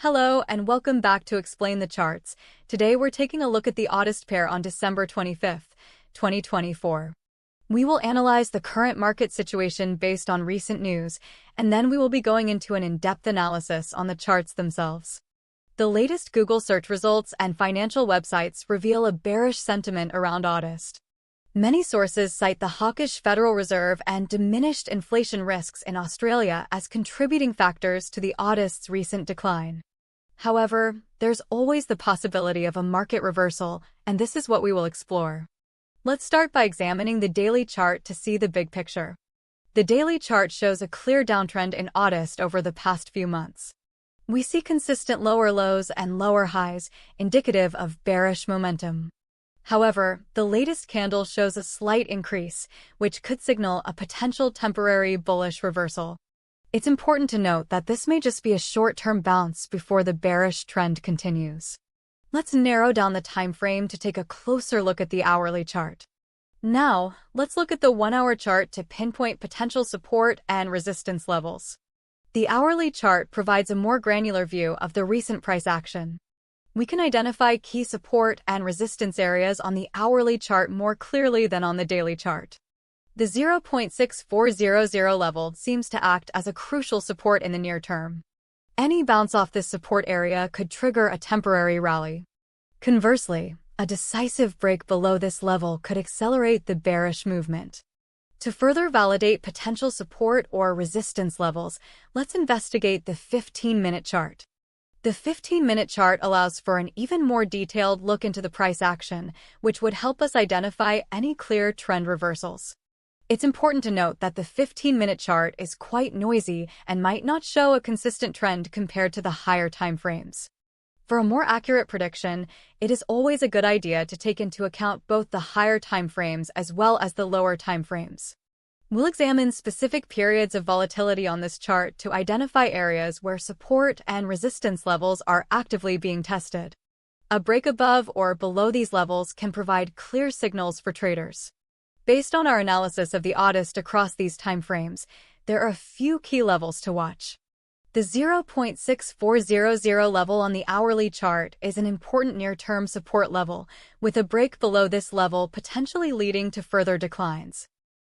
Hello and welcome back to Explain the Charts. Today we're taking a look at the AUDUSD pair on December 25th, 2024. We will analyze the current market situation based on recent news, and then we will be going into an in-depth analysis on the charts themselves. The latest Google search results and financial websites reveal a bearish sentiment around AUDUSD. Many sources cite the hawkish Federal Reserve and diminished inflation risks in Australia as contributing factors to the AUDUSD's recent decline. However, there's always the possibility of a market reversal, and this is what we will explore. Let's start by examining the daily chart to see the big picture. The daily chart shows a clear downtrend in AUDUSD over the past few months. We see consistent lower lows and lower highs, indicative of bearish momentum. However, the latest candle shows a slight increase, which could signal a potential temporary bullish reversal. It's important to note that this may just be a short-term bounce before the bearish trend continues. Let's narrow down the time frame to take a closer look at the hourly chart. Now, let's look at the 1-hour chart to pinpoint potential support and resistance levels. The hourly chart provides a more granular view of the recent price action. We can identify key support and resistance areas on the hourly chart more clearly than on the daily chart. The 0.6400 level seems to act as a crucial support in the near term. Any bounce off this support area could trigger a temporary rally. Conversely, a decisive break below this level could accelerate the bearish movement. To further validate potential support or resistance levels, let's investigate the 15-minute chart. The 15-minute chart allows for an even more detailed look into the price action, which would help us identify any clear trend reversals. It's important to note that the 15-minute chart is quite noisy and might not show a consistent trend compared to the higher time frames. For a more accurate prediction, it is always a good idea to take into account both the higher time frames as well as the lower time frames. We'll examine specific periods of volatility on this chart to identify areas where support and resistance levels are actively being tested. A break above or below these levels can provide clear signals for traders. Based on our analysis of the AUDUSD across these timeframes, there are a few key levels to watch. The 0.6400 level on the hourly chart is an important near-term support level, with a break below this level potentially leading to further declines.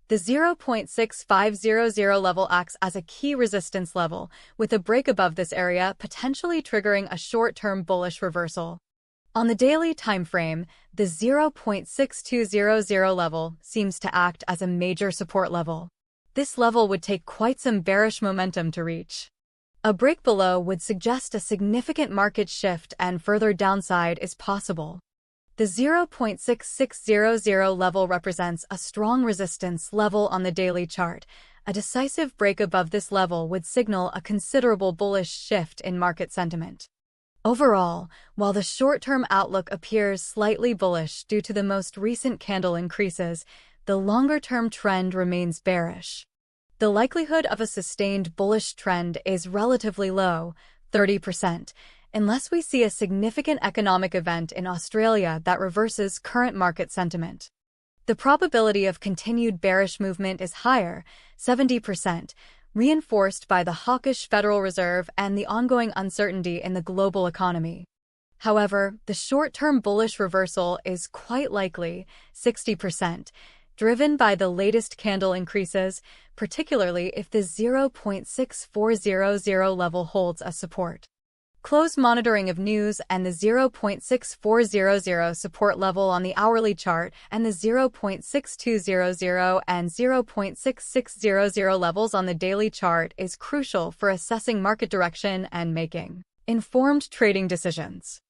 The 0.6500 level acts as a key resistance level, with a break above this area potentially triggering a short-term bullish reversal. On the daily time frame, the 0.6200 level seems to act as a major support level. This level would take quite some bearish momentum to reach. A break below would suggest a significant market shift and further downside is possible. The 0.6600 level represents a strong resistance level on the daily chart. A decisive break above this level would signal a considerable bullish shift in market sentiment. Overall, while the short-term outlook appears slightly bullish due to the most recent candle increases, the longer-term trend remains bearish. The likelihood of a sustained bullish trend is relatively low, 30%. Unless we see a significant economic event in Australia that reverses current market sentiment. The probability of continued bearish movement is higher, 70%, reinforced by the hawkish Federal Reserve and the ongoing uncertainty in the global economy. However, the short-term bullish reversal is quite likely, 60%, driven by the latest candle increases, particularly if the 0.6400 level holds as support. Close monitoring of news and the 0.6400 support level on the hourly chart and the 0.6200 and 0.6600 levels on the daily chart is crucial for assessing market direction and making informed trading decisions.